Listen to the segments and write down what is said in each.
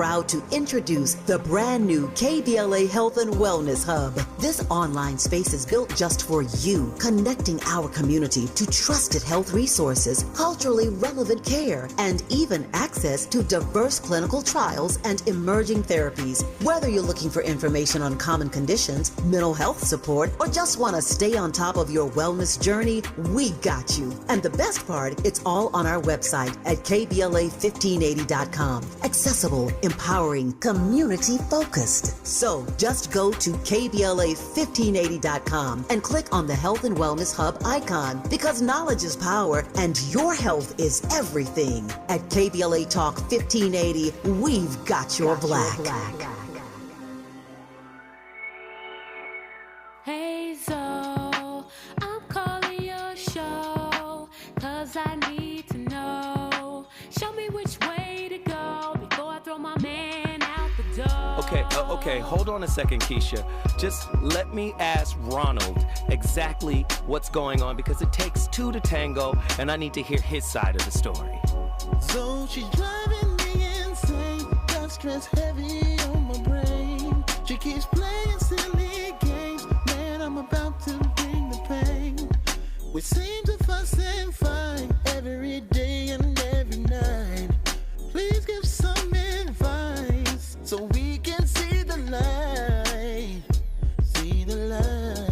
proud to introduce the brand new KBLA Health and Wellness Hub. This online space is built just for you, connecting our community to trusted health resources, culturally relevant care, and even access to diverse clinical trials and emerging therapies. Whether you're looking for information on common conditions, mental health support, or just want to stay on top of your wellness journey, we got you. And the best part, it's all on our website at KBLA1580.com. Accessible, empowering, community-focused. So just go to KBLA1580.com and click on the Health and Wellness Hub icon, because knowledge is power and your health is everything. At KBLA Talk 1580, we've got your black. Hey, so I'm calling your show, 'cause I need to know. Show me which way to go before I throw my man out the door. Okay, hold on a second, Keisha. Just let me ask Ronald exactly what's going on, because it takes two to tango, and I need to hear his side of the story. So she's driving me insane, got stress heavy on my brain. She keeps playing silly games, man, I'm about to bring the pain. We seem to fuss and fight every day and every night. Please give some advice so we can see the light, see the light.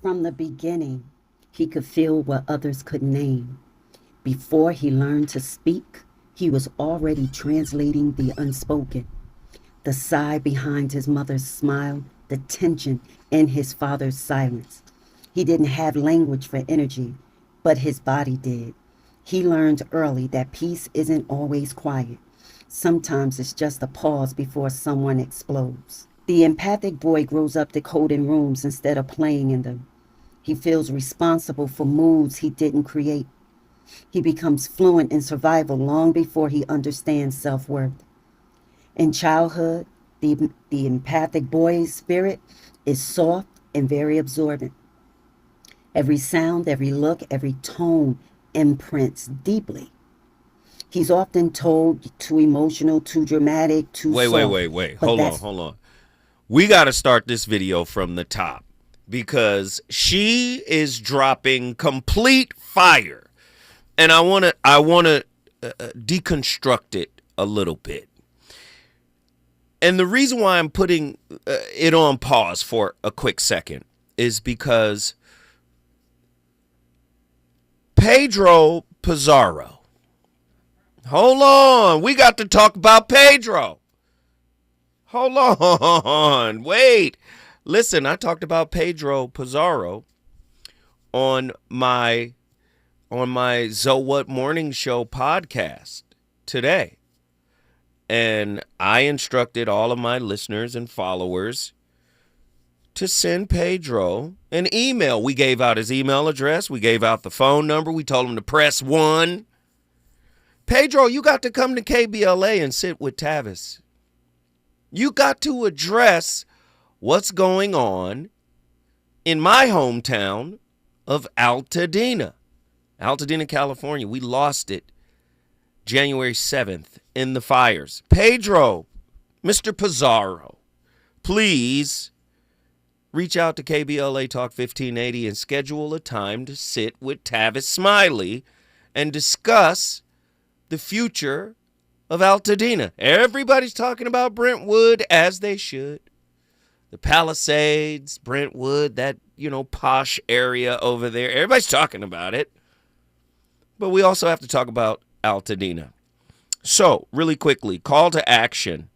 From the beginning, he could feel what others could name. Before he learned to speak, he was already translating the unspoken. The sigh behind his mother's smile, the tension in his father's silence. He didn't have language for energy, but his body did. He learned early that peace isn't always quiet. Sometimes it's just a pause before someone explodes. The empathic boy grows up decoding rooms instead of playing in them. He feels responsible for moods he didn't create. He becomes fluent in survival long before he understands self-worth. In childhood, the empathic boy's spirit is soft and very absorbent. Every sound, every look, every tone imprints deeply. He's often told too emotional, too dramatic, too soft. Wait. Hold on. We got to start this video from the top, because she is dropping complete fire, and I want to deconstruct it a little bit. And the reason why I'm putting it on pause for a quick second is because Pedro Pizarro. Hold on, we got to talk about Pedro. Hold on, wait. Listen, I talked about Pedro Pizarro on my So What Morning Show podcast today. And I instructed all of my listeners and followers to send Pedro an email. We gave out his email address. We gave out the phone number. We told him to press 1. Pedro, you got to come to KBLA and sit with Tavis. You got to address what's going on in my hometown of Altadena, California. We lost it January 7th in the fires. Pedro, Mr. Pizarro, please reach out to KBLA Talk 1580 and schedule a time to sit with Tavis Smiley and discuss the future of Altadena. Everybody's talking about Brentwood, as they should. The Palisades, Brentwood, that, posh area over there. Everybody's talking about it. But we also have to talk about Altadena. So, really quickly, call to action.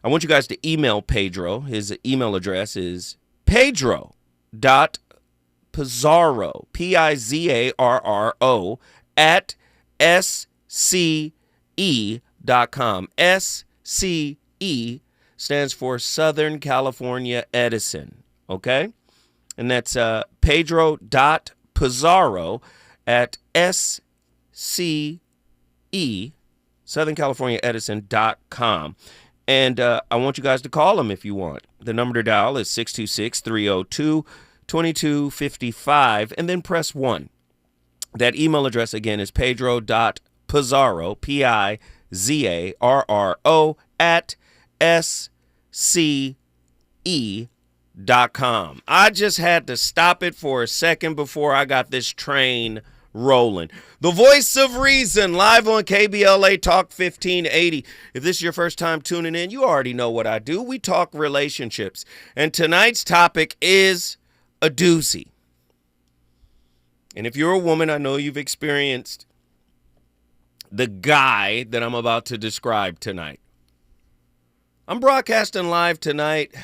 I want you guys to email Pedro. His email address is pedro.pizarro, Pizarro, at SCE.com. SCE stands for Southern California Edison, okay? And that's pedro.pizarro at SCE, Southern California Edison.com. And I want you guys to call him if you want. The number to dial is 626-302-2255, and then press 1. That email address again is pedro.pizarro, Pizarro, at SCE.com. I just had to stop it for a second before I got this train rolling. The voice of reason, live on KBLA Talk 1580. If this is your first time tuning in, you already know what I do. We talk relationships. And tonight's topic is a doozy. And if you're a woman, I know you've experienced the guy that I'm about to describe tonight. I'm broadcasting live tonight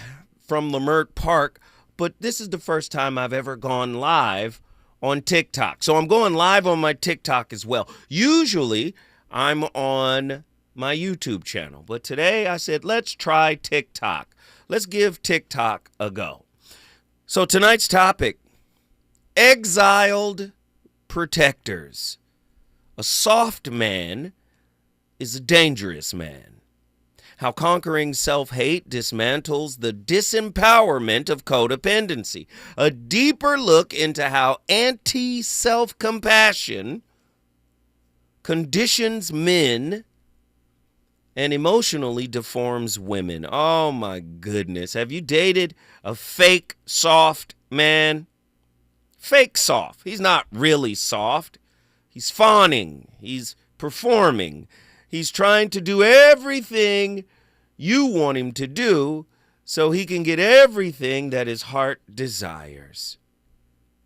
from Leimert Park, but this is the first time I've ever gone live on TikTok. So I'm going live on my TikTok as well. Usually I'm on my YouTube channel, but today I said, let's try TikTok. Let's give TikTok a go. So tonight's topic, exiled protectors. A soft man is a dangerous man. How conquering self-hate dismantles the disempowerment of codependency. A deeper look into how anti-self-compassion conditions men and emotionally deforms women. Oh my goodness. Have you dated a fake soft man? Fake soft. He's not really soft. He's fawning. He's performing. He's trying to do everything you want him to do so he can get everything that his heart desires.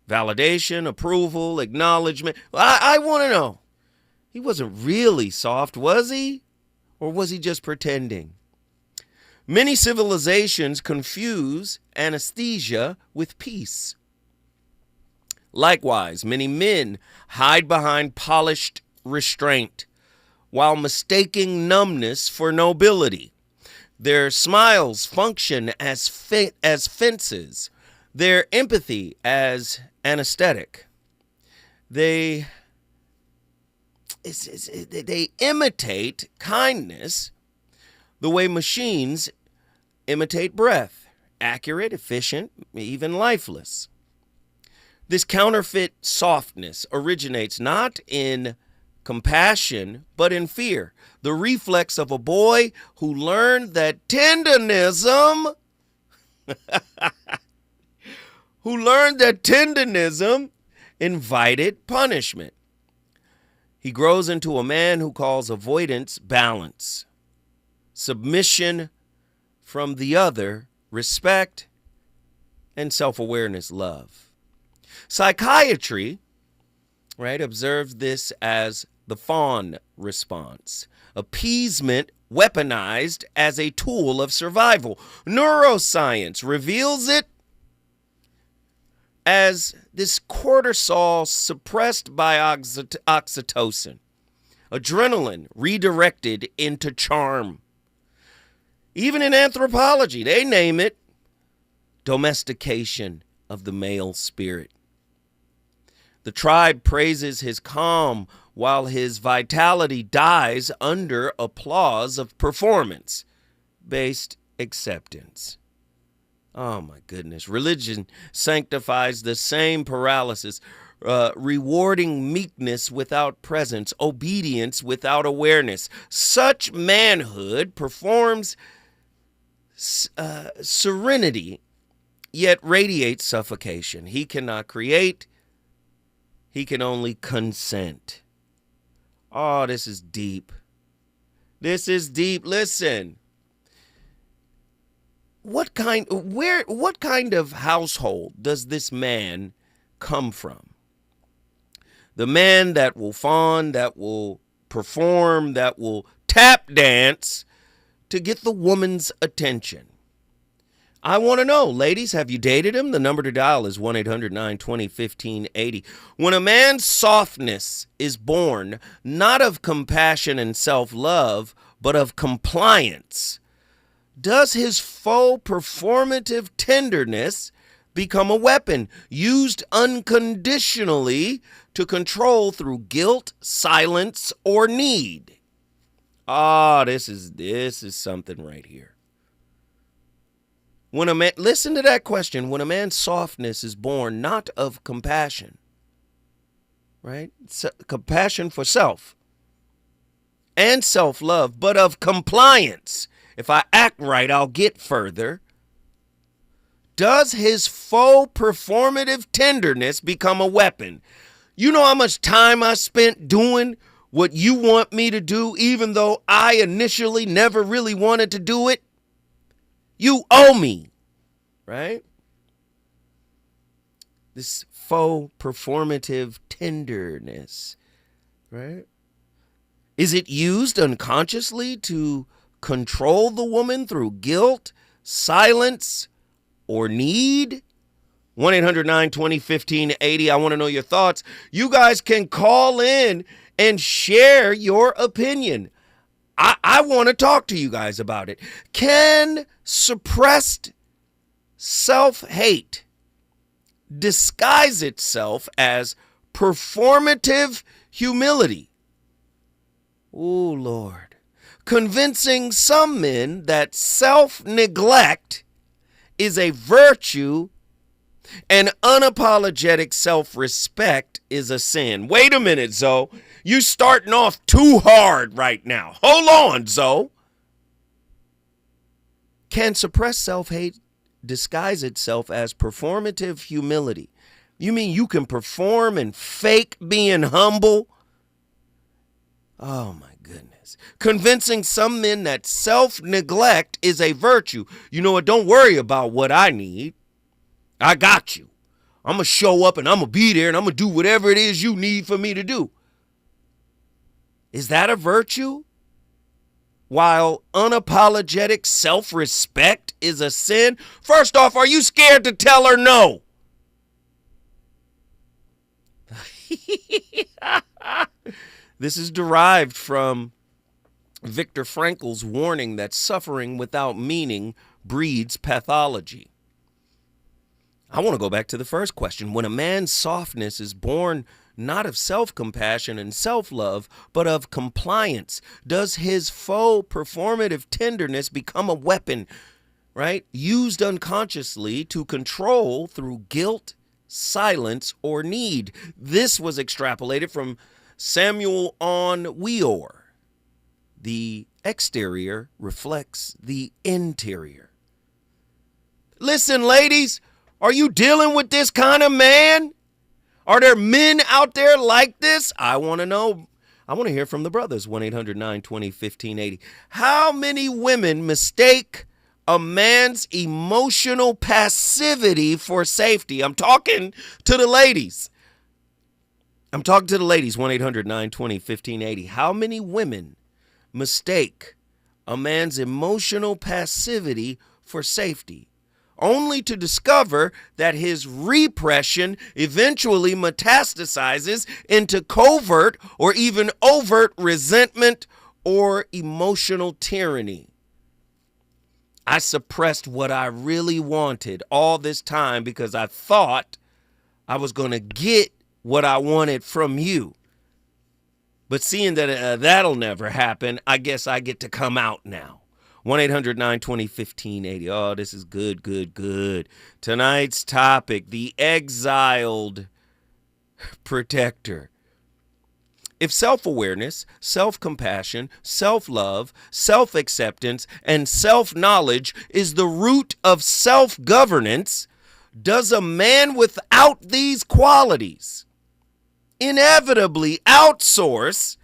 Validation, approval, acknowledgement. I want to know. He wasn't really soft, was he? Or was he just pretending? Many civilizations confuse anesthesia with peace. Likewise, many men hide behind polished restraint while mistaking numbness for nobility. Their smiles function as fences, their empathy as anesthetic. They imitate kindness the way machines imitate breath, accurate, efficient, even lifeless. This counterfeit softness originates not in compassion, but in fear, the reflex of a boy who learned that tenderism invited punishment. He grows into a man who calls avoidance balance, submission from the other, respect, and self-awareness, love. Psychiatry, observes this as the fawn response, appeasement weaponized as a tool of survival. Neuroscience reveals it as this cortisol suppressed by oxytocin, adrenaline redirected into charm. Even in anthropology, they name it domestication of the male spirit. The tribe praises his calm while his vitality dies under applause of performance-based acceptance. Oh my goodness. Religion sanctifies the same paralysis, rewarding meekness without presence, obedience without awareness. Such manhood performs serenity, yet radiates suffocation. He cannot create, he can only consent. Oh, this is deep. This is deep. Listen. What kind of household does this man come from? The man that will fawn, that will perform, that will tap dance to get the woman's attention. I want to know, ladies, have you dated him? The number to dial is 1-800-920-1580. When a man's softness is born not of compassion and self-love, but of compliance, does his faux performative tenderness become a weapon used unconditionally to control through guilt, silence, or need? This is something right here. When a man, listen to that question. When a man's softness is born not of compassion, right? Compassion for self and self-love, but of compliance. If I act right, I'll get further. Does his faux performative tenderness become a weapon? You know how much time I spent doing what you want me to do, even though I initially never really wanted to do it? You owe me, right? This faux performative tenderness, right? Is it used unconsciously to control the woman through guilt, silence, or need? 1-800-920-1580. I want to know your thoughts. You guys can call in and share your opinion. I want to talk to you guys about it. Can suppressed self-hate disguise itself as performative humility? Oh, Lord. Convincing some men that self-neglect is a virtue and unapologetic self-respect is a sin. Wait a minute, Zoe. You starting off too hard right now. Hold on, Zoe. Can suppressed self-hate disguise itself as performative humility? You mean you can perform and fake being humble? Oh, my goodness. Convincing some men that self-neglect is a virtue. You know what? Don't worry about what I need. I got you. I'm going to show up and I'm going to be there and I'm going to do whatever it is you need for me to do. Is that a virtue? While unapologetic self-respect is a sin? First off, are you scared to tell her no? This is derived from Viktor Frankl's warning that suffering without meaning breeds pathology. I want to go back to the first question. When a man's softness is born not of self-compassion and self-love, but of compliance, does his faux performative tenderness become a weapon, right? Used unconsciously to control through guilt, silence, or need. This was extrapolated from Samuel on Weor. The exterior reflects the interior. Listen, ladies, are you dealing with this kind of man? Are there men out there like this? I want to know. I want to hear from the brothers. 1-800-920-1580. How many women mistake a man's emotional passivity for safety? I'm talking to the ladies. 1-800-920-1580. How many women mistake a man's emotional passivity for safety, only to discover that his repression eventually metastasizes into covert or even overt resentment or emotional tyranny? I suppressed what I really wanted all this time because I thought I was going to get what I wanted from you. But seeing that that'll never happen, I guess I get to come out now. 1-800-920-1580. Oh, this is good, good, good. Tonight's topic, the exiled protector. If self-awareness, self-compassion, self-love, self-acceptance, and self-knowledge is the root of self-governance, does a man without these qualities inevitably outsource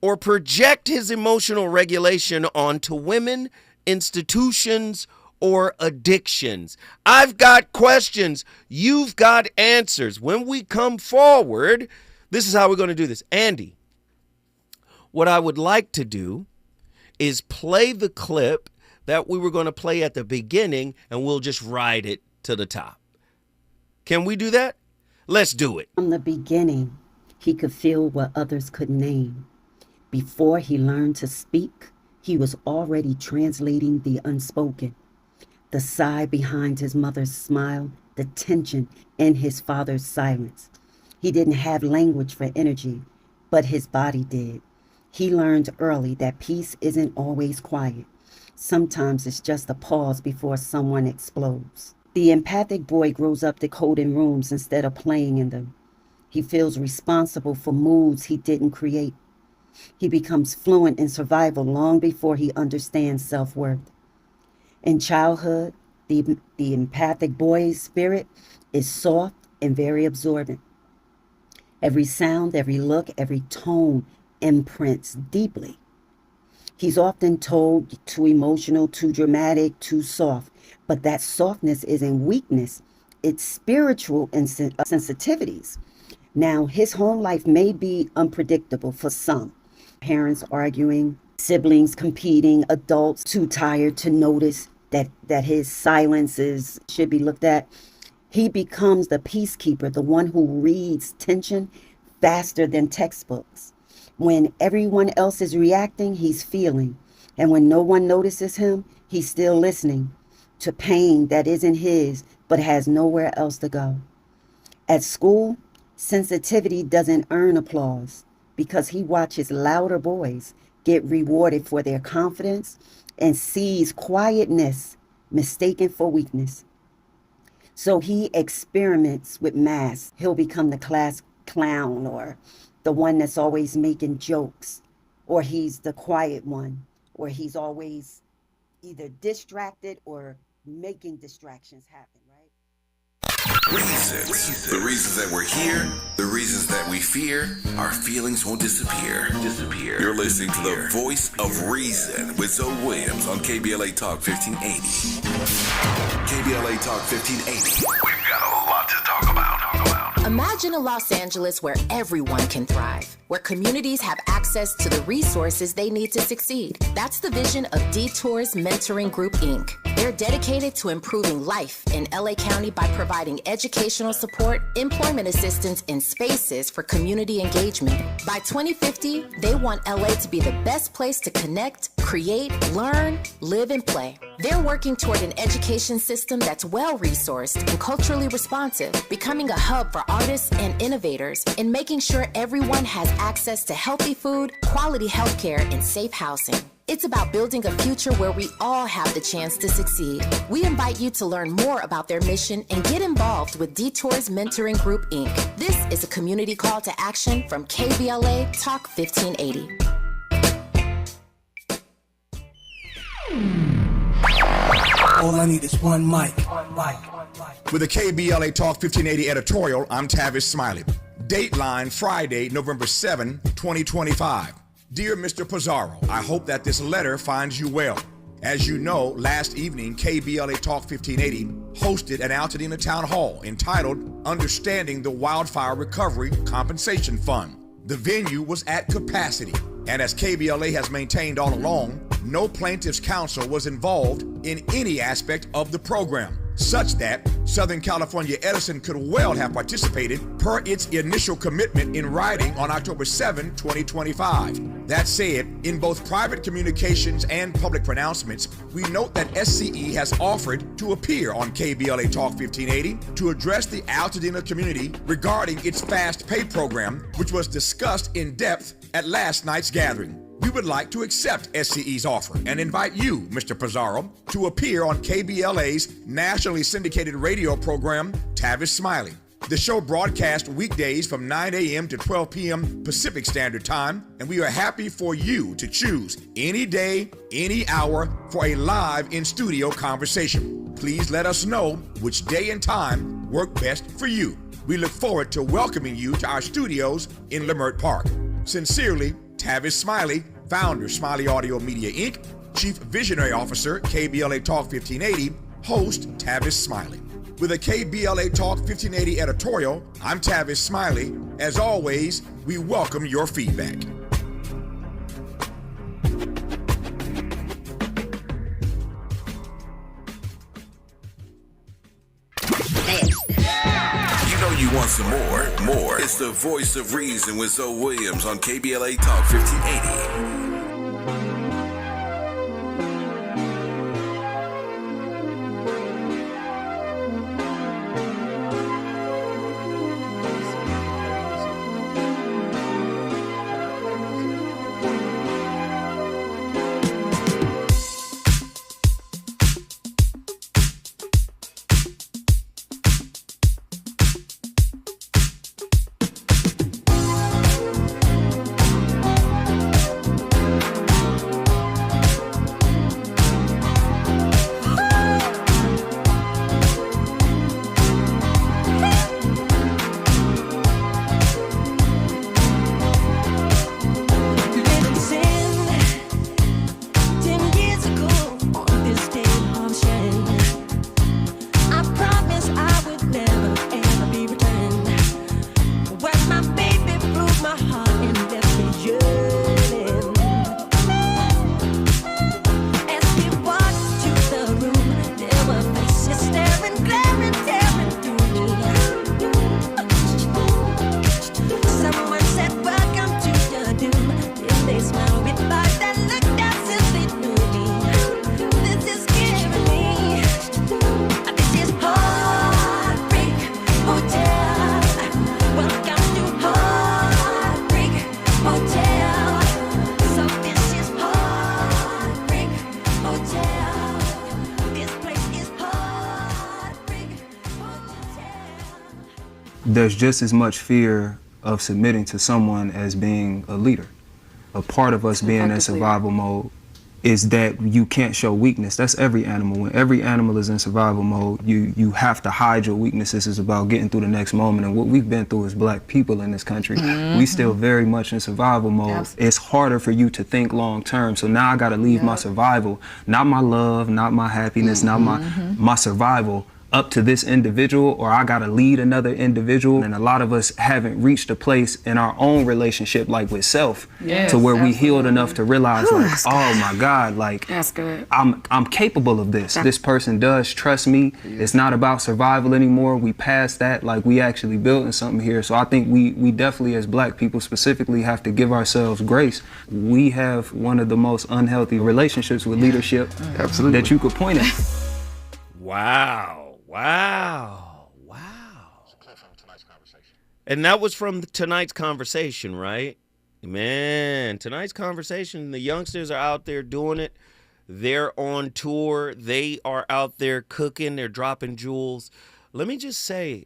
or project his emotional regulation onto women, institutions, or addictions? I've got questions. You've got answers. When we come forward, this is how we're going to do this. Andy, what I would like to do is play the clip that we were going to play at the beginning, and we'll just ride it to the top. Can we do that? Let's do it. From the beginning, he could feel what others could name. Before he learned to speak, he was already translating the unspoken. The sigh behind his mother's smile, the tension in his father's silence. He didn't have language for energy, but his body did. He learned early that peace isn't always quiet. Sometimes it's just a pause before someone explodes. The empathic boy grows up decoding rooms instead of playing in them. He feels responsible for moods he didn't create. He becomes fluent in survival long before he understands self-worth. In childhood, the empathic boy's spirit is soft and very absorbent. Every sound, every look, every tone imprints deeply. He's often told too emotional, too dramatic, too soft. But that softness isn't weakness. It's spiritual sensitivities. Now, his home life may be unpredictable for some. Parents arguing, siblings competing, adults too tired to notice that his silences should be looked at. He becomes the peacekeeper, the one who reads tension faster than textbooks. When everyone else is reacting, he's feeling. And when no one notices him, he's still listening to pain that isn't his, but has nowhere else to go. At school, sensitivity doesn't earn applause because he watches louder boys get rewarded for their confidence and sees quietness mistaken for weakness. So he experiments with masks. He'll become the class clown or the one that's always making jokes, or he's the quiet one, or he's always either distracted or making distractions happen, right? Reasons. The reasons that we're here, the reasons that we fear, our feelings won't disappear. You're listening to the voice of reason with Zoe Williams on KBLA Talk 1580. KBLA Talk 1580. We've got a lot to talk about. Imagine a Los Angeles where everyone can thrive, where communities have access to the resources they need to succeed. That's the vision of Detours Mentoring Group, Inc. They're dedicated to improving life in LA County by providing educational support, employment assistance, and spaces for community engagement. By 2050, they want LA to be the best place to connect, create, learn, live, and play. They're working toward an education system that's well-resourced and culturally responsive, becoming a hub for artists and innovators, and making sure everyone has access to healthy food, quality healthcare, and safe housing. It's about building a future where we all have the chance to succeed. We invite you to learn more about their mission and get involved with Detours Mentoring Group, Inc. This is a community call to action from KBLA Talk 1580. All I need is one mic. With the KBLA Talk 1580 editorial, I'm Tavis Smiley. Dateline Friday, November 7, 2025. Dear Mr. Pizarro, I hope that this letter finds you well. As you know, last evening, KBLA Talk 1580 hosted an Altadena Town Hall entitled Understanding the Wildfire Recovery Compensation Fund. The venue was at capacity, and as KBLA has maintained all along, no plaintiff's counsel was involved in any aspect of the program. such that Southern California Edison could well have participated per its initial commitment in writing on October 7, 2025. That said, in both private communications and public pronouncements, we note that SCE has offered to appear on KBLA Talk 1580 to address the Altadena community regarding its fast pay program, which was discussed in depth at last night's gathering. We would like to accept SCE's offer and invite you, Mr. Pizarro, to appear on KBLA's nationally syndicated radio program, Tavis Smiley. The show broadcasts weekdays from 9 a.m. to 12 p.m. Pacific Standard Time, and we are happy for you to choose any day, any hour for a live in-studio conversation. Please let us know which day and time work best for you. We look forward to welcoming you to our studios in Leimert Park. Sincerely, Tavis Smiley, founder, Smiley Audio Media, Inc., Chief Visionary Officer, KBLA Talk 1580, host, Tavis Smiley. With a KBLA Talk 1580 editorial, I'm Tavis Smiley. As always, we welcome your feedback. You know you want some more. It's the voice of reason with Zoe Williams on KBLA Talk 1580. There's just as much fear of submitting to someone as being a leader. A part of us being in survival mode is that you can't show weakness. That's every animal. When every animal is in survival mode, you have to hide your weaknesses. It's about getting through the next moment. And what we've been through as black people in this country, we still very much in survival mode. Absolutely. It's harder for you to think long term. So now I gotta leave my survival, not my love, not my happiness, not my survival, up to this individual, or I gotta lead another individual. And a lot of us haven't reached a place in our own relationship, like with self, to where we healed enough to realize, like, oh my God, like, I'm capable of this. This person does trust me. It's not about survival anymore. We passed that, like, we actually building something here. So I think we definitely, as black people specifically, have to give ourselves grace. We have one of the most unhealthy relationships with leadership that you could point at. Wow. And that was from tonight's conversation, right? Man, tonight's conversation, the youngsters are out there doing it. They're on tour. They are out there cooking. They're dropping jewels. Let me just say,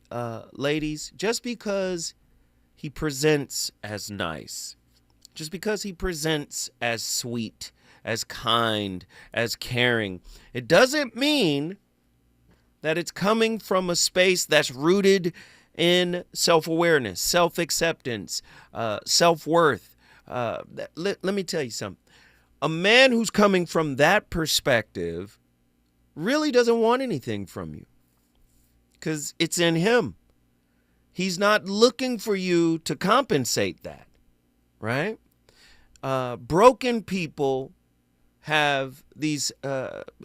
ladies, just because he presents as nice, just because he presents as sweet, as kind, as caring, it doesn't mean that it's coming from a space that's rooted in self-awareness, self-acceptance, self-worth. Let me tell you something. A man who's coming from that perspective really doesn't want anything from you because it's in him. He's not looking for you to compensate that, right? Broken people have these,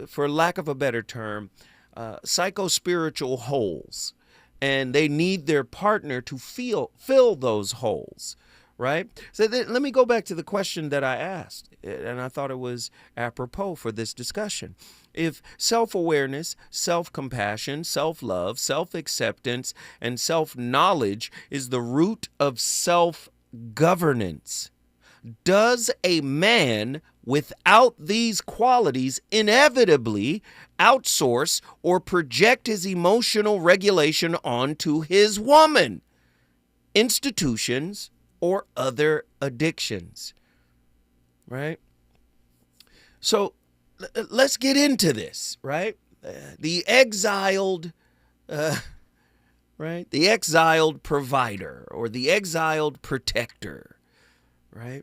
for lack of a better term, psychospiritual holes, and they need their partner to fill those holes, right? So let me go back to the question that I asked, and I thought it was apropos for this discussion. If self-awareness, self-compassion, self-love, self-acceptance, and self-knowledge is the root of self-governance, does a man without these qualities inevitably outsource or project his emotional regulation onto his woman, institutions, or other addictions? Right? So let's get into this, right? The exiled provider or the exiled protector, right?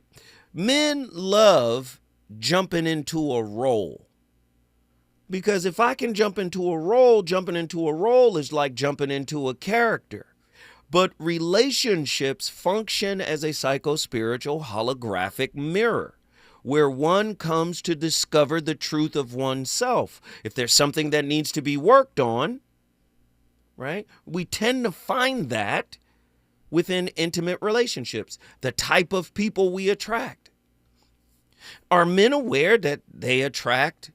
Men love jumping into a role, because if I can jump into a role, jumping into a role is like jumping into a character. But relationships function as a psychospiritual holographic mirror, where one comes to discover the truth of oneself. If there's something that needs to be worked on, right, we tend to find that within intimate relationships, the type of people we attract. Are men aware that they attract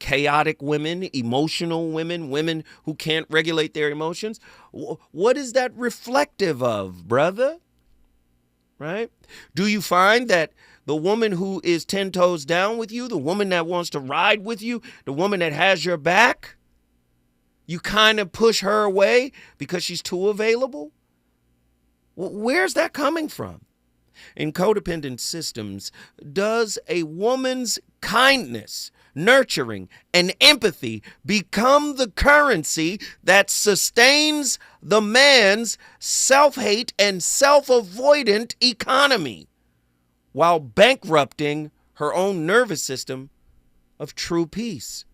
chaotic women, emotional women, women who can't regulate their emotions? What is that reflective of, brother? Right? Do you find that the woman who is 10 toes down with you, the woman that wants to ride with you, the woman that has your back, you kind of push her away because she's too available? Where's that coming from? In codependent systems, does a woman's kindness, nurturing, and empathy become the currency that sustains the man's self-hate and self-avoidant economy, while bankrupting her own nervous system of true peace?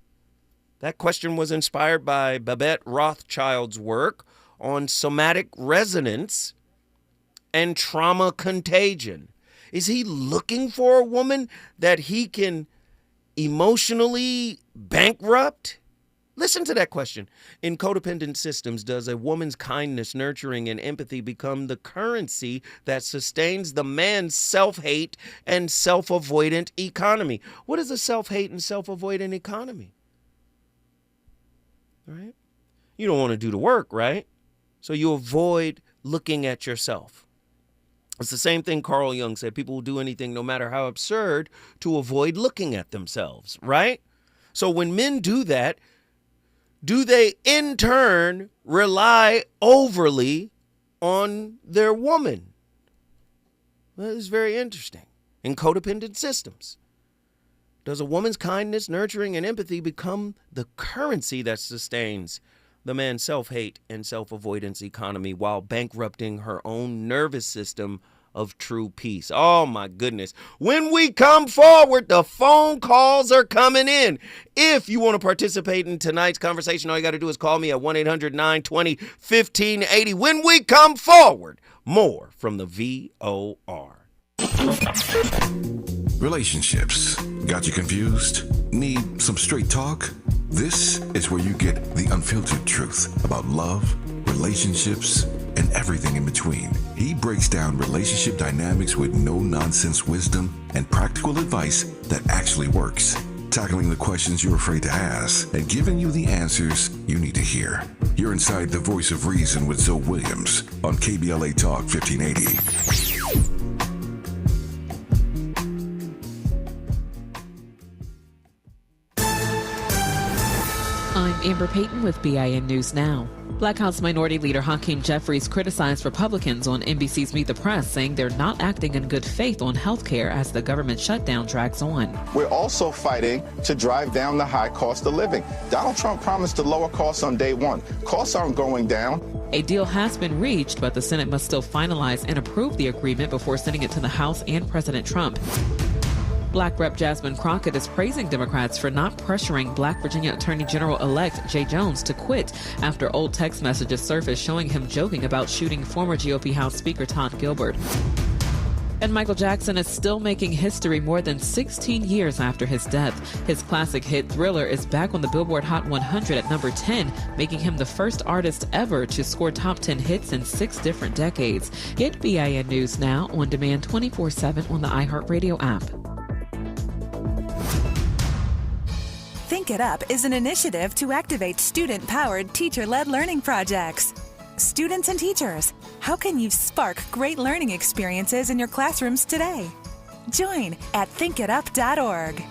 That question was inspired by Babette Rothschild's work on somatic resonance and trauma contagion. Is he looking for a woman that he can emotionally bankrupt? Listen to that question. In codependent systems, does a woman's kindness, nurturing, and empathy become the currency that sustains the man's self-hate and self-avoidant economy? What is a self-hate and self-avoidant economy? Right? You don't want to do the work, right? So you avoid looking at yourself. It's the same thing Carl Jung said. People will do anything, no matter how absurd, to avoid looking at themselves, right? So when men do that, do they in turn rely overly on their woman? Well, it's very interesting. In codependent systems, does a woman's kindness, nurturing, and empathy become the currency that sustains the man's self-hate and self-avoidance economy while bankrupting her own nervous system of true peace? Oh my goodness. When we come forward, the phone calls are coming in. If you want to participate in tonight's conversation, all you got to do is call me at 1-800-920-1580. When we come forward, more from the VOR. Relationships. Got you confused? Need some straight talk? This is where you get the unfiltered truth about love, relationships, and everything in between. He breaks down relationship dynamics with no-nonsense wisdom and practical advice that actually works. Tackling the questions you're afraid to ask and giving you the answers you need to hear. You're inside the Voice of Reason with Zoe Williams on KBLA Talk 1580. I'm Amber Payton with BIN News Now. Black House Minority Leader Hakeem Jeffries criticized Republicans on NBC's Meet the Press, saying they're not acting in good faith on health care as the government shutdown drags on. We're also fighting to drive down the high cost of living. Donald Trump promised to lower costs on day one. Costs aren't going down. A deal has been reached, but the Senate must still finalize and approve the agreement before sending it to the House and President Trump. Black Rep. Jasmine Crockett is praising Democrats for not pressuring Black Virginia Attorney General-elect Jay Jones to quit after old text messages surfaced showing him joking about shooting former GOP House Speaker Todd Gilbert. And Michael Jackson is still making history more than 16 years after his death. His classic hit Thriller is back on the Billboard Hot 100 at number 10, making him the first artist ever to score top 10 hits in 6 different decades. Get BIN News now on demand 24/7 on the iHeartRadio app. Think It Up is an initiative to activate student-powered, teacher-led learning projects. Students and teachers, how can you spark great learning experiences in your classrooms today? Join at thinkitup.org.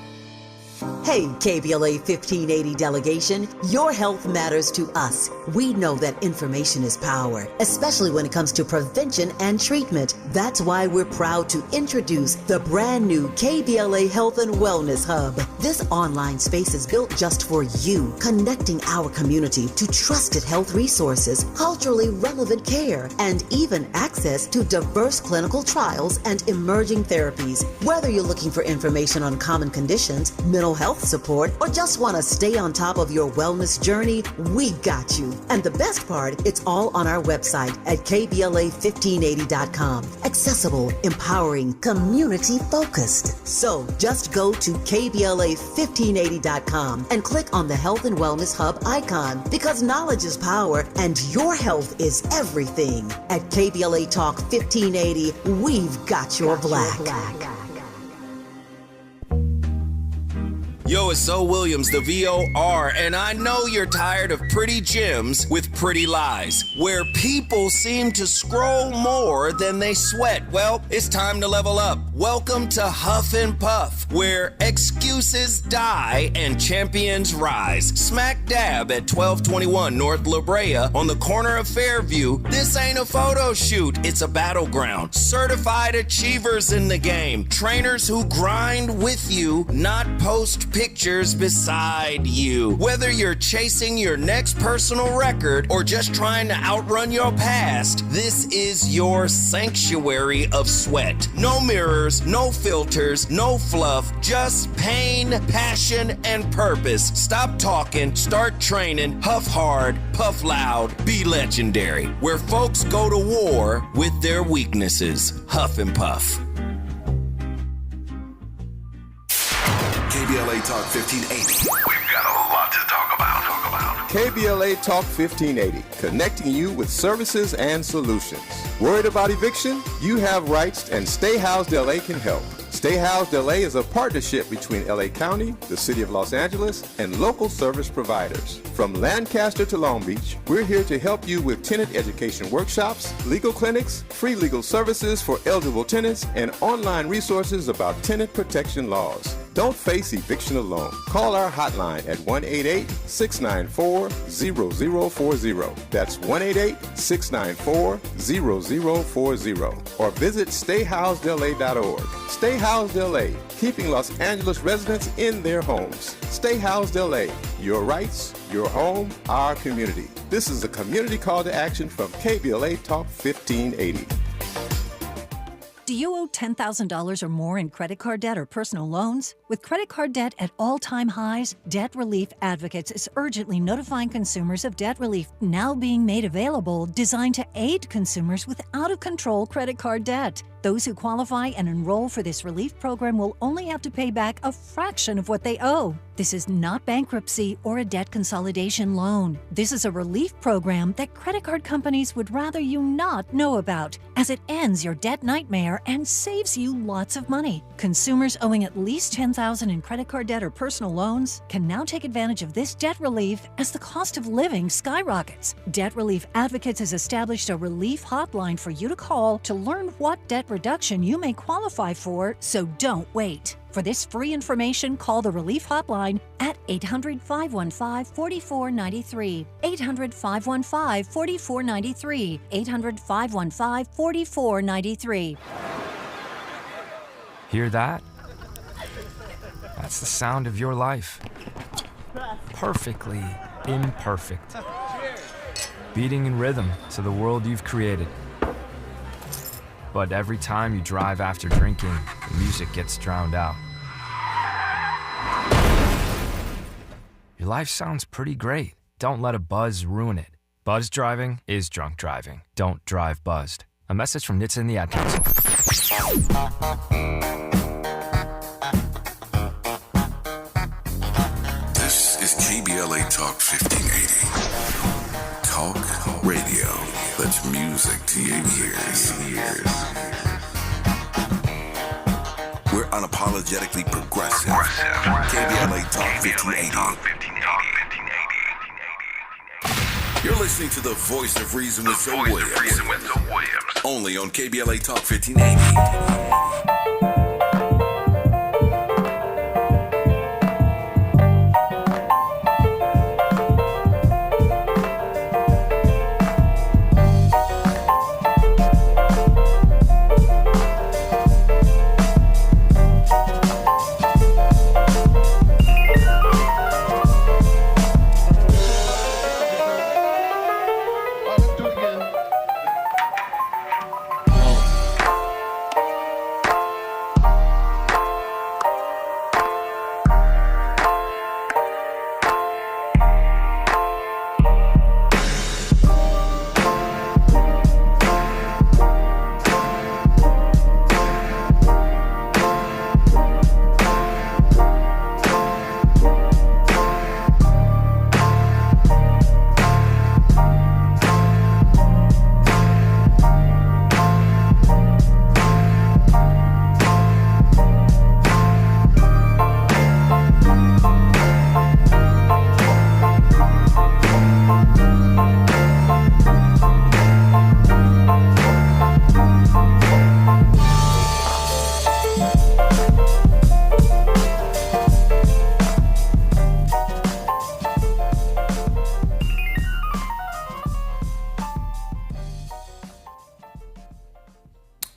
Hey, KBLA 1580 delegation, your health matters to us. We know that information is power, especially when it comes to prevention and treatment. That's why we're proud to introduce the brand new KBLA Health and Wellness Hub. This online space is built just for you, connecting our community to trusted health resources, culturally relevant care, and even access to diverse clinical trials and emerging therapies. Whether you're looking for information on common conditions, mental health support, or just want to stay on top of your wellness journey, we got you. And the best part, it's all on our website at KBLA1580.com. Accessible, empowering, community-focused. So just go to KBLA1580.com and click on the Health and Wellness Hub icon, because knowledge is power and your health is everything. At KBLA Talk 1580, we've got your black. Yo, it's Zoe Williams, the VOR, and I know you're tired of pretty gems with pretty lies, where people seem to scroll more than they sweat. Well, it's time to level up. Welcome to Huff and Puff, where excuses die and champions rise. Smack dab at 1221 North La Brea on the corner of Fairview. This ain't a photo shoot, it's a battleground. Certified achievers in the game. Trainers who grind with you, not post pictures beside you. Whether you're chasing your next personal record or just trying to outrun your past, this is your sanctuary of sweat. No mirrors, no filters, no fluff, just pain, passion, and purpose. Stop talking, start training, huff hard, puff loud, be legendary. Where folks go to war with their weaknesses. Huff and Puff. KBLA Talk 1580. We've got a lot to talk about. KBLA Talk 1580, connecting you with services and solutions. Worried about eviction? You have rights, and Stay Housed LA can help. Stay Housed LA is a partnership between LA County, the City of Los Angeles, and local service providers. From Lancaster to Long Beach, we're here to help you with tenant education workshops, legal clinics, free legal services for eligible tenants, and online resources about tenant protection laws. Don't face eviction alone. Call our hotline at 1-888-694-0040. That's 1-888-694-0040. Or visit stayhousedla.org. Stay Housed LA, keeping Los Angeles residents in their homes. Stay Housed LA, your rights, your home, our community. This is a community call to action from KBLA Talk 1580. Do you owe $10,000 or more in credit card debt or personal loans? With credit card debt at all-time highs, Debt Relief Advocates is urgently notifying consumers of debt relief now being made available, designed to aid consumers with out-of-control credit card debt. Those who qualify and enroll for this relief program will only have to pay back a fraction of what they owe. This is not bankruptcy or a debt consolidation loan. This is a relief program that credit card companies would rather you not know about, as it ends your debt nightmare and saves you lots of money. Consumers owing at least $10,000 in credit card debt or personal loans can now take advantage of this debt relief as the cost of living skyrockets. Debt Relief Advocates has established a relief hotline for you to call to learn what debt reduction you may qualify for, so don't wait. For this free information, call the Relief Hotline at 800-515-4493, 800-515-4493, 800-515-4493. Hear that? That's the sound of your life. Perfectly imperfect. Beating in rhythm to the world you've created. But every time you drive after drinking, the music gets drowned out. Your life sounds pretty great. Don't let a buzz ruin it. Buzz driving is drunk driving. Don't drive buzzed. A message from NHTSA and the Ad Council. This is KBLA Talk 1580. Talk radio that's music to your ears. We're unapologetically progressive. KBLA Talk 1580. You're listening to the voice of reason with Zoe Williams. Only on KBLA Talk 1580.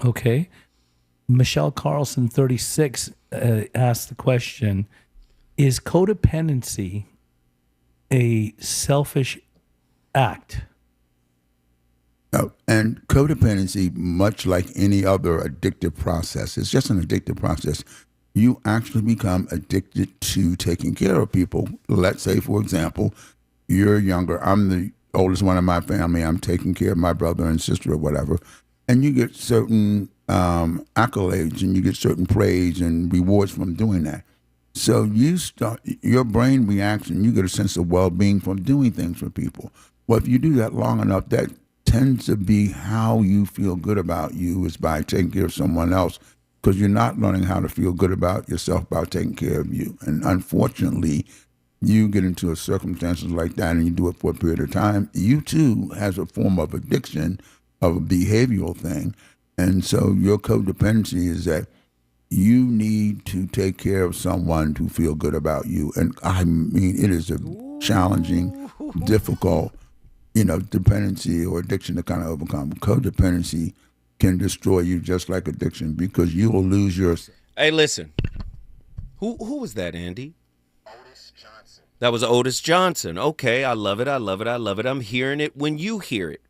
Okay. Michelle Carlson, 36, asked the question, is codependency a selfish act? And codependency, much like any other addictive process, it's just an addictive process. You actually become addicted to taking care of people. Let's say, for example, you're younger. I'm the oldest one in my family. I'm taking care of my brother and sister or whatever. And you get certain accolades and you get certain praise and rewards from doing that. So you start, your brain reacts and you get a sense of well-being from doing things for people. Well, if you do that long enough, that tends to be how you feel good about you, is by taking care of someone else, because you're not learning how to feel good about yourself by taking care of you. And unfortunately, you get into a circumstances like that and you do it for a period of time, you too has a form of addiction, of a behavioral thing. And so your codependency is that you need to take care of someone to feel good about you. And I mean, it is a challenging, difficult, dependency or addiction to kind of overcome. Codependency can destroy you just like addiction, because you will lose your... Hey, listen. Who was that, Andy? Otis Johnson. That was Otis Johnson. Okay, I love it. I'm hearing it when you hear it.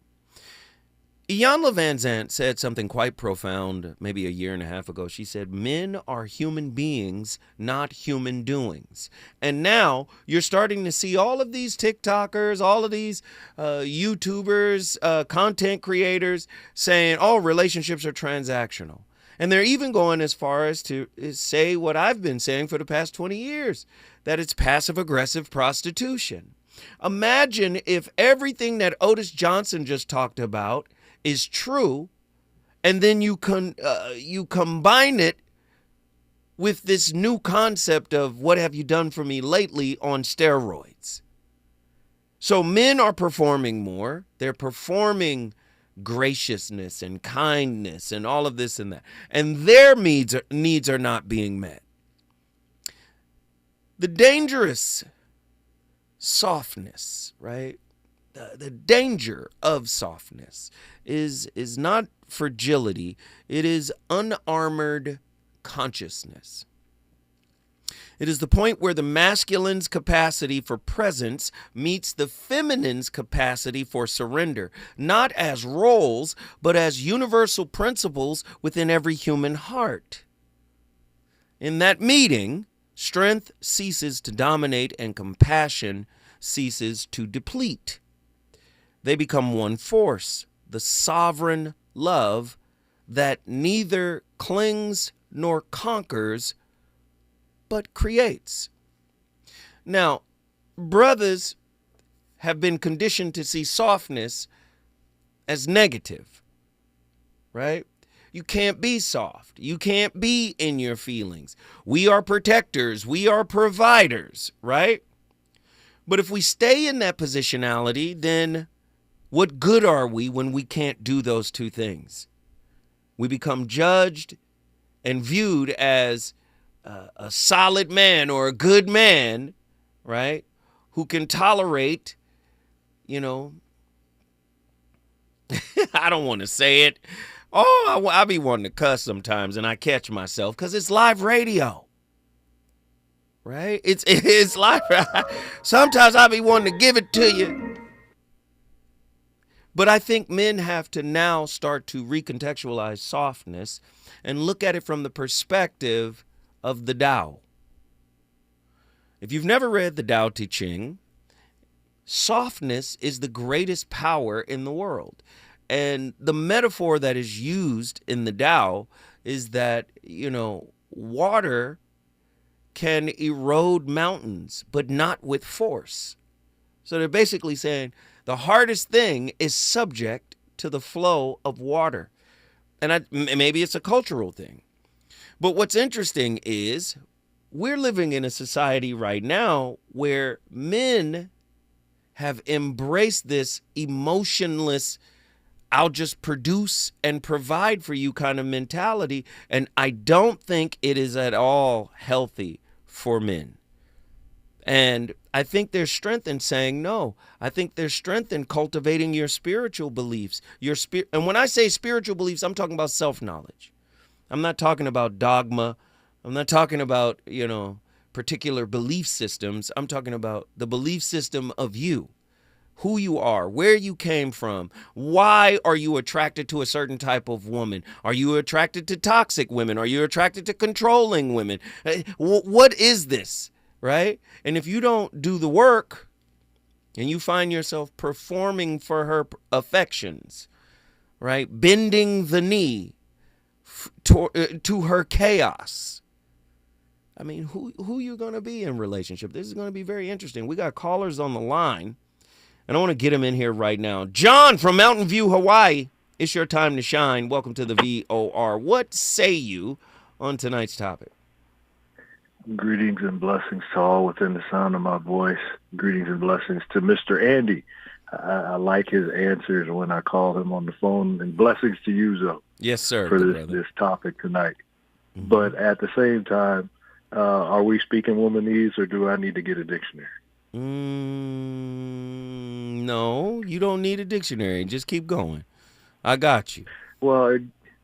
Iyanla Vanzant said something quite profound maybe a year and a half ago. She said, men are human beings, not human doings. And now you're starting to see all of these TikTokers, all of these YouTubers, content creators saying, oh, relationships are transactional. And they're even going as far as to say what I've been saying for the past 20 years, that it's passive-aggressive prostitution. Imagine if everything that Otis Johnson just talked about is true, and then you combine it with this new concept of what have you done for me lately on steroids. So men are performing more. They're performing graciousness and kindness and all of this and that. And their needs are not being met. The dangerous softness, right? The danger of softness is not fragility. It is unarmored consciousness. It is the point where the masculine's capacity for presence meets the feminine's capacity for surrender, not as roles, but as universal principles within every human heart. In that meeting, strength ceases to dominate and compassion ceases to deplete. They become one force, the sovereign love that neither clings nor conquers, but creates. Now, brothers have been conditioned to see softness as negative, right? You can't be soft. You can't be in your feelings. We are protectors. We are providers, right? But if we stay in that positionality, then what good are we when we can't do those two things? We become judged and viewed as a solid man or a good man, right? Who can tolerate, I don't want to say it. Oh, I be wanting to cuss sometimes, and I catch myself because it's live radio, right? It's live. Sometimes I be wanting to give it to you. But I think men have to now start to recontextualize softness and look at it from the perspective of the Tao. If you've never read the Tao Te Ching, softness is the greatest power in the world. And the metaphor that is used in the Tao is that, water can erode mountains, but not with force. So they're basically saying the hardest thing is subject to the flow of water. And maybe it's a cultural thing. But what's interesting is we're living in a society right now where men have embraced this emotionless, I'll just produce and provide for you kind of mentality. And I don't think it is at all healthy for men. And I think there's strength in saying no. I think there's strength in cultivating your spiritual beliefs. And when I say spiritual beliefs, I'm talking about self-knowledge. I'm not talking about dogma. I'm not talking about, particular belief systems. I'm talking about the belief system of you. Who you are, where you came from, why are you attracted to a certain type of woman? Are you attracted to toxic women? Are you attracted to controlling women? What is this, right? And if you don't do the work and you find yourself performing for her affections, right, bending the knee to her chaos, I mean, who you going to be in relationship? This is going to be very interesting. We got callers on the line. And I want to get him in here right now. John from Mountain View, Hawaii. It's your time to shine. Welcome to the VOR. What say you on tonight's topic? Greetings and blessings to all within the sound of my voice. Greetings and blessings to Mr. Andy. I like his answers when I call him on the phone. And blessings to you, Zoe. Yes, sir. For this topic tonight. Mm-hmm. But at the same time, are we speaking womanese or do I need to get a dictionary? No, you don't need a dictionary. Just keep going. I got you. Well,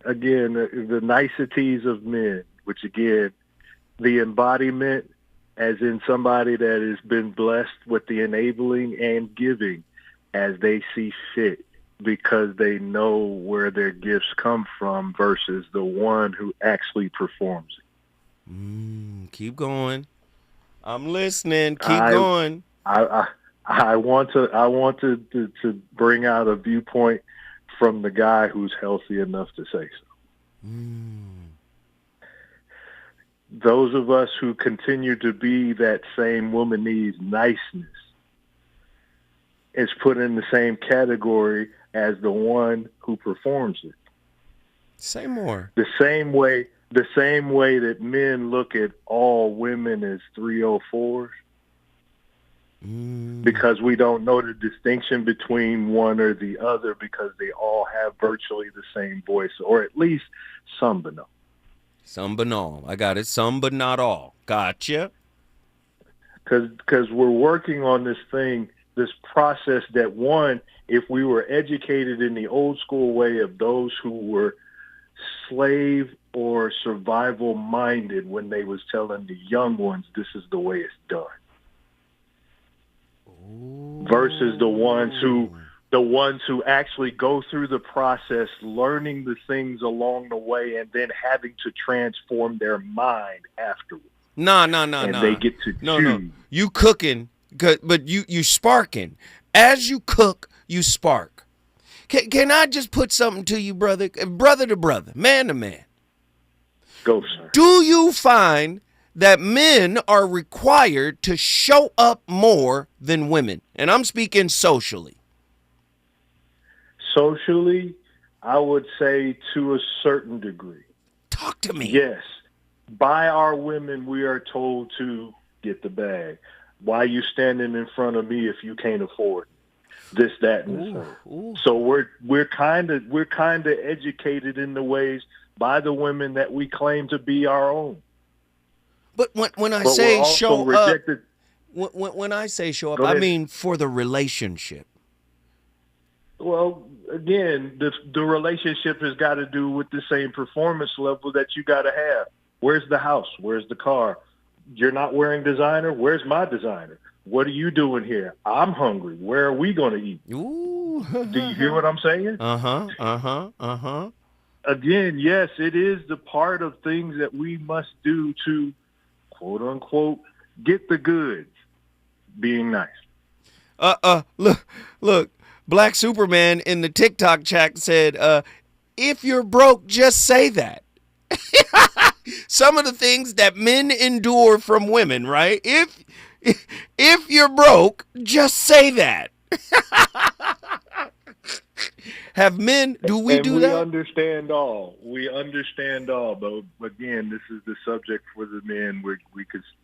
again, the niceties of men, which again, the embodiment as in somebody that has been blessed with the enabling and giving as they see fit because they know where their gifts come from versus the one who actually performs it. Keep going. I'm listening. Keep going. I want to bring out a viewpoint from the guy who's healthy enough to say so. Those of us who continue to be that same womanese niceness is put in the same category as the one who performs it. Say more. The same way that men look at all women as 304s. Because we don't know the distinction between one or the other because they all have virtually the same voice, or at least some but no. Some but all. I got it. Some but not all. Gotcha. Because we're working on this thing, this process that one, if we were educated in the old school way of those who were slave or survival minded when they was telling the young ones this is the way it's done. Versus the ones who actually go through the process, learning the things along the way, and then having to transform their mind afterwards. No. They get to choose. No. You cooking, but you sparking. As you cook, you spark. Can I just put something to you, brother? Brother to brother, man to man. Go, sir. Do you find that men are required to show up more than women? And I'm speaking socially. Socially, I would say to a certain degree. Talk to me. Yes. By our women, we are told to get the bag. Why you standing in front of me if you can't afford this, that, and the third? So we're kind of educated in the ways by the women that we claim to be our own. But when I say show up, when I say show up, I mean for the relationship. Well, again, the relationship has got to do with the same performance level that you got to have. Where's the house? Where's the car? You're not wearing designer? Where's my designer? What are you doing here? I'm hungry. Where are we going to eat? Ooh. Do you hear what I'm saying? Again, yes, it is the part of things that we must do to, quote unquote, get the goods. Being nice. Look, Black Superman in the TikTok chat said, if you're broke, just say that. Some of the things that men endure from women, right? If you're broke, just say that. Have men, do we do that? We understand all. But again, this is the subject for the men.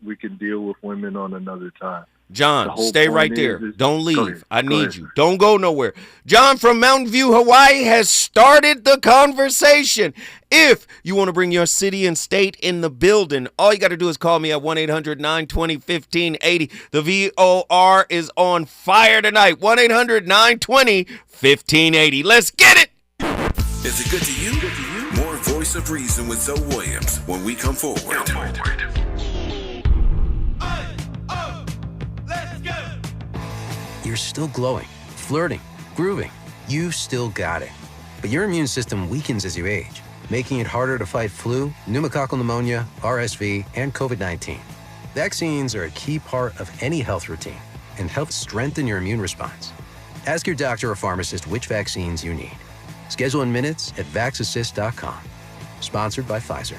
We can deal with women on another time. John, stay right there. Don't leave. I need you. Don't go nowhere. John from Mountain View, Hawaii has started the conversation. If you want to bring your city and state in the building, all you got to do is call me at 1-800-920-1580. The VOR is on fire tonight. 1-800-920-1580. Let's get it. Is it good to you? More Voice of Reason with Zoe Williams when we come forward. You're still glowing, flirting, grooving. You've still got it. But your immune system weakens as you age, making it harder to fight flu, pneumococcal pneumonia, RSV, and COVID-19. Vaccines are a key part of any health routine and help strengthen your immune response. Ask your doctor or pharmacist which vaccines you need. Schedule in minutes at vaxassist.com. Sponsored by Pfizer.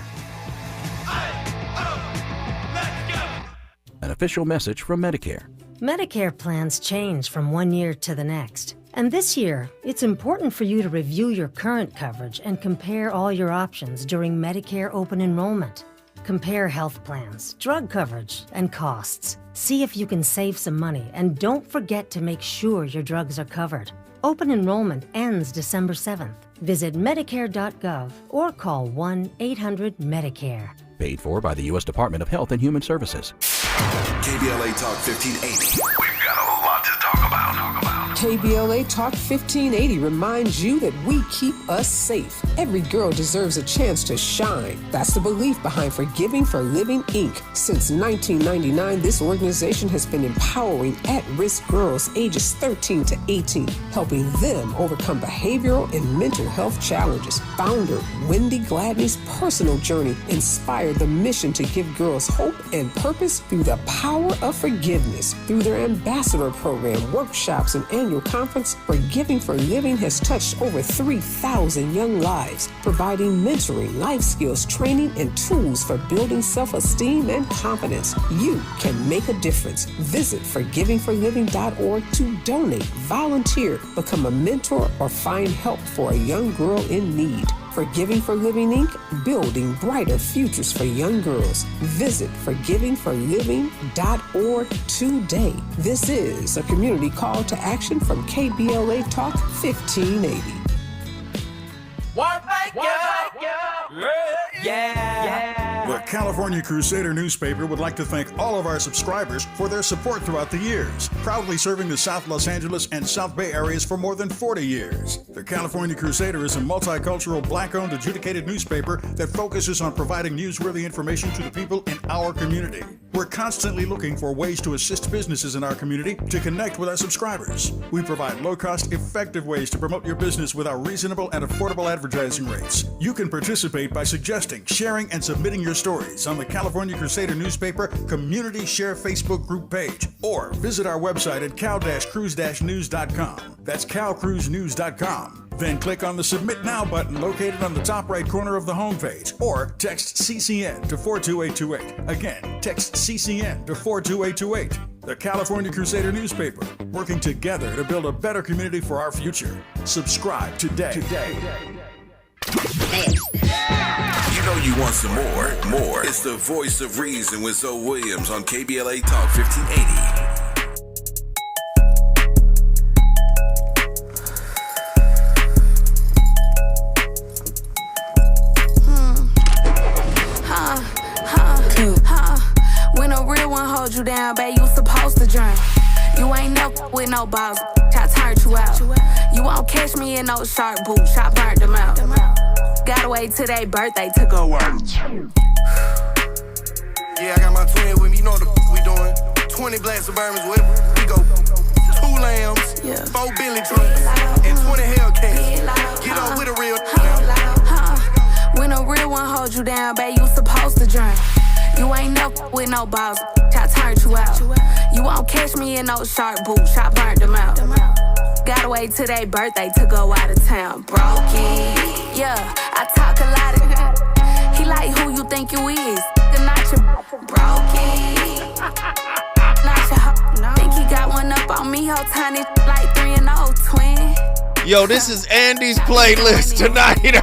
An official message from Medicare. Medicare plans change from one year to the next. And this year, it's important for you to review your current coverage and compare all your options during Medicare open enrollment. Compare health plans, drug coverage, and costs. See if you can save some money, and don't forget to make sure your drugs are covered. Open enrollment ends December 7th. Visit Medicare.gov or call 1-800-MEDICARE. Paid for by the U.S. Department of Health and Human Services. KBLA Talk 1580. We've got a lot to talk about. KBLA Talk 1580 reminds you that we keep us safe. Every girl deserves a chance to shine. That's the belief behind Forgiving for Living, Inc. Since 1999, this organization has been empowering at-risk girls ages 13 to 18, helping them overcome behavioral and mental health challenges. Founder Wendy Gladney's personal journey inspired the mission to give girls hope and purpose through the power of forgiveness. Through their ambassador program, workshops, and annual conference, Forgiving for Living has touched over 3,000 young lives, providing mentoring, life skills, training, and tools for building self-esteem and confidence. You can make a difference. Visit forgivingforliving.org to donate, volunteer, become a mentor, or find help for a young girl in need. Forgiving for Living, Inc., building brighter futures for young girls. Visit forgivingforliving.org today. This is a community call to action from KBLA Talk 1580. The California Crusader newspaper would like to thank all of our subscribers for their support throughout the years, proudly serving the South Los Angeles and South Bay areas for more than 40 years. The California Crusader is a multicultural, black-owned, adjudicated newspaper that focuses on providing newsworthy information to the people in our community. We're constantly looking for ways to assist businesses in our community to connect with our subscribers. We provide low-cost, effective ways to promote your business with our reasonable and affordable advertising rates. You can participate by suggesting, sharing, and submitting your stories on the California Crusader newspaper Community Share Facebook group page, or visit our website at cal-cruise-news.com. That's calcruisenews.com. Then click on the Submit Now button located on the top right corner of the homepage, or text CCN to 42828. Again, text CCN to 42828. The California Crusader newspaper, working together to build a better community for our future. Subscribe today. You know you want some more. It's the voice of reason with Zoe Williams on KBLA Talk 1580. When a real one hold you down, babe, you supposed to drink. You ain't never with no balls, I turned you out. You won't catch me in no shark boots, I burnt them out. Gotta wait till their birthday to go out. Yeah, I got my twin with me, you know what the we doing. 20 black Suburbans with we go. 2 lambs, 4 Billy trucks, and 20 Hellcats. Get on with a real When a real one hold you down, babe, you supposed to drink. You ain't never with no balls, I turned you out. You won't catch me in no shark boots, I burnt them out. Gotta wait till their birthday to go out of town. Brokey, yeah, I talk a lot of he like who you think you is, not your brokey. Not your think he got one up on me, whole tiny like 3-0 twin. Yo, this is Andy's playlist tonight.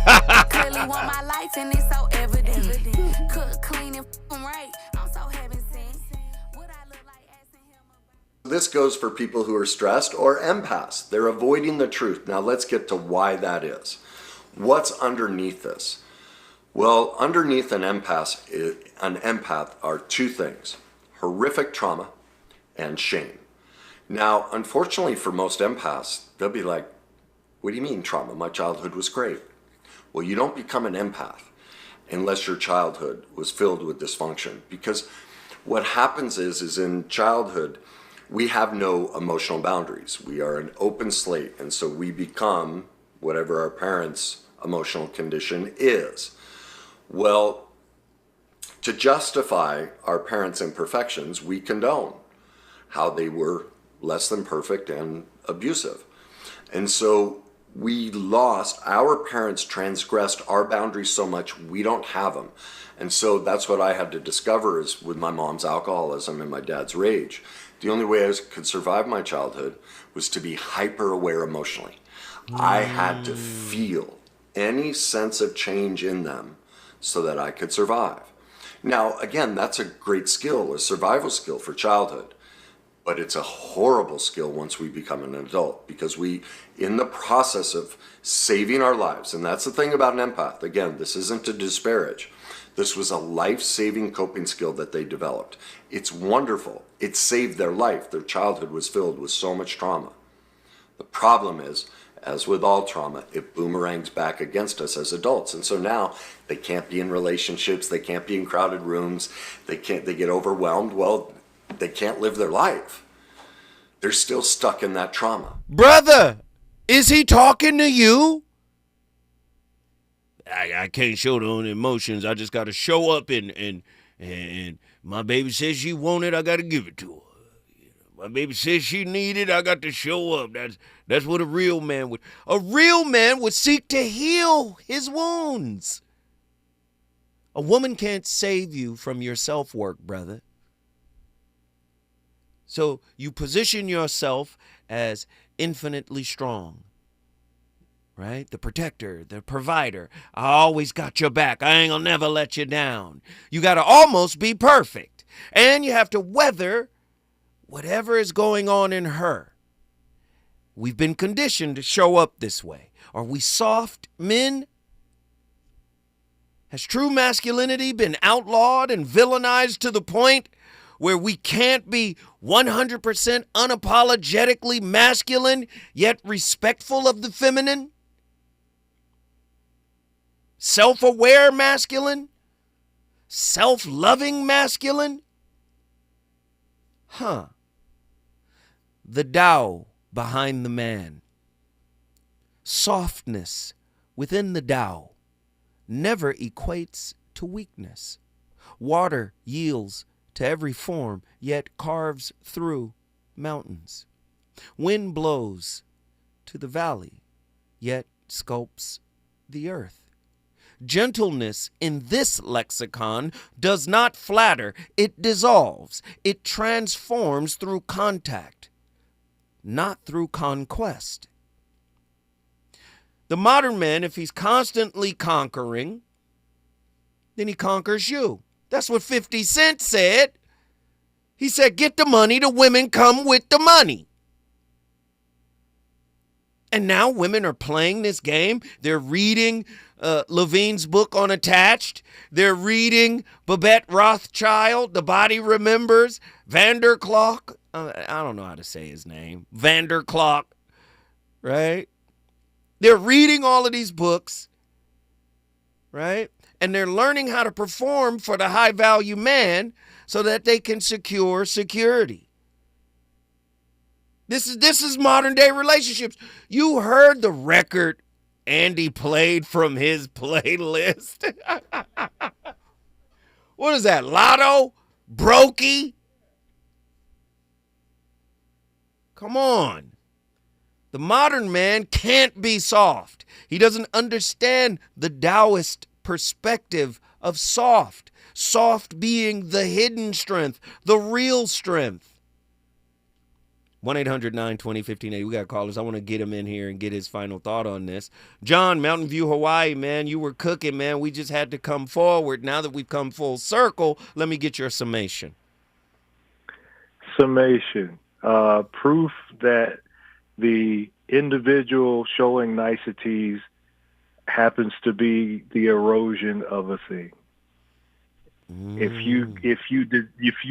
Clearly want my life and it's so evident. Cook, clean, and right. I'm so heaven sent. What I look like asking him. This goes for people who are stressed or empaths. They're avoiding the truth. Now let's get to why that is. What's underneath this? Well, underneath an empath are 2 things: horrific trauma and shame. Now, unfortunately for most empaths, they'll be like, what do you mean trauma? My childhood was great. Well, you don't become an empath unless your childhood was filled with dysfunction. Because what happens is in childhood, we have no emotional boundaries. We are an open slate, and so we become whatever our parents' emotional condition is. Well, to justify our parents' imperfections, we condone how they were less than perfect and abusive. And so our parents transgressed our boundaries so much we don't have them. And so that's what I had to discover is with my mom's alcoholism and my dad's rage. The only way I could survive my childhood was to be hyper aware emotionally. I had to feel any sense of change in them so that I could survive. Now, again, that's a great skill, a survival skill for childhood. But it's a horrible skill once we become an adult, because in the process of saving our lives, and that's the thing about an empath, again, this isn't to disparage, this was a life-saving coping skill that they developed. It's wonderful. It saved their life. Their childhood was filled with so much trauma. The problem is, as with all trauma, it boomerangs back against us as adults. And so now they can't be in relationships, they can't be in crowded rooms, they get overwhelmed. Well, they can't live their life. They're still stuck in that trauma. Brother, is he talking to you? I can't show no emotions. I just got to show up and my baby says she want it. I got to give it to her. My baby says she need it. I got to show up. That's what a real man would. A real man would seek to heal his wounds. A woman can't save you from your self-work, brother. So you position yourself as infinitely strong, right? The protector, the provider. I always got your back. I ain't gonna never let you down. You got to almost be perfect. And you have to weather whatever is going on in her. We've been conditioned to show up this way. Are we soft men? Has true masculinity been outlawed and villainized to the point where we can't be 100% unapologetically masculine, yet respectful of the feminine? Self-aware masculine? Self-loving masculine? The Tao behind the man. Softness within the Tao never equates to weakness. Water yields to every form, yet carves through mountains. Wind blows to the valley, yet sculpts the earth. Gentleness in this lexicon does not flatter, it dissolves, it transforms through contact, not through conquest. The modern man, if he's constantly conquering, then he conquers you. That's what 50 Cent said. He said, get the money, the women come with the money. And now women are playing this game. They're reading Levine's book Unattached. They're reading Babette Rothschild, The Body Remembers, Vanderklok. I don't know how to say his name. Vanderklok, right? They're reading all of these books, right? And they're learning how to perform for the high-value man so that they can secure security. This is modern-day relationships. You heard the record Andy played from his playlist. What is that, Lotto? Brokey? Come on. The modern man can't be soft. He doesn't understand the Taoist perspective of soft. Soft being the hidden strength, the real strength. 1-800-920-1580. We got callers. I want to get him in here and get his final thought on this. John, Mountain View, Hawaii, man, you were cooking, man. We just had to come forward. Now that we've come full circle, let me get your summation. Summation. Proof that the individual showing niceties happens to be the erosion of a thing. If you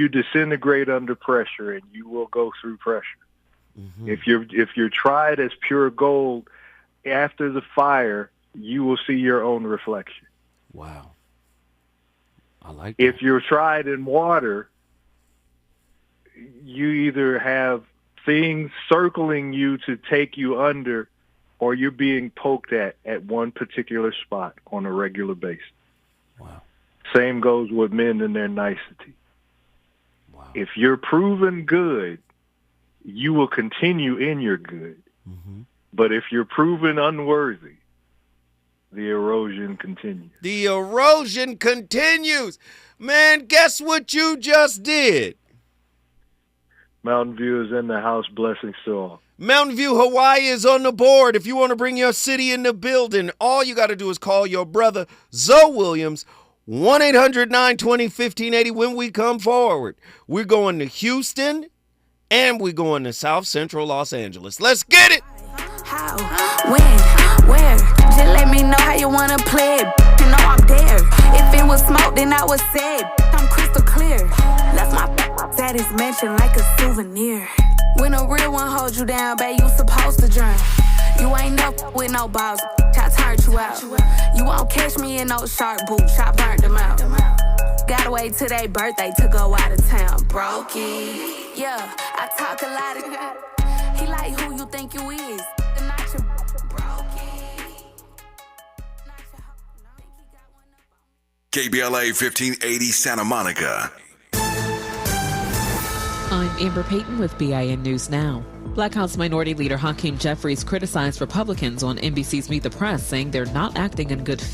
disintegrate under pressure, and you will go through pressure. If you're tried as pure gold, after the fire, you will see your own reflection. Wow. I like that. If you're tried in water, you either have things circling you to take you under, or you're being poked at one particular spot on a regular basis. Wow. Same goes with men and their nicety. Wow. If you're proven good, you will continue in your good. But if you're proven unworthy, the erosion continues. The erosion continues. Man, guess what you just did? Mountain View is in the house. Blessings to all. Mountain View, Hawaii is on the board. If you want to bring your city in the building, all you got to do is call your brother, Zoe Williams, 1-800-920-1580 when we come forward. We're going to Houston, and we're going to South Central Los Angeles. Let's get it. How? When? Where? Just let me know how you want to play it. You know I'm there. If it was smoke, then I would say it. I'm crystal clear. Left my at his mansion like a souvenir. When a real one holds you down, babe, you supposed to drown. You ain't up with no balls, I turned you out. You won't catch me in no sharp boots, I burnt them out. Gotta wait till their birthday to go out of town. Brokey, yeah, I talk a lot of. He like who you think you is, not your brokey. KBLA 1580 Santa Monica. I'm Amber Payton with BIN News Now. Black House Minority Leader Hakeem Jeffries criticized Republicans on NBC's Meet the Press, saying they're not acting in good faith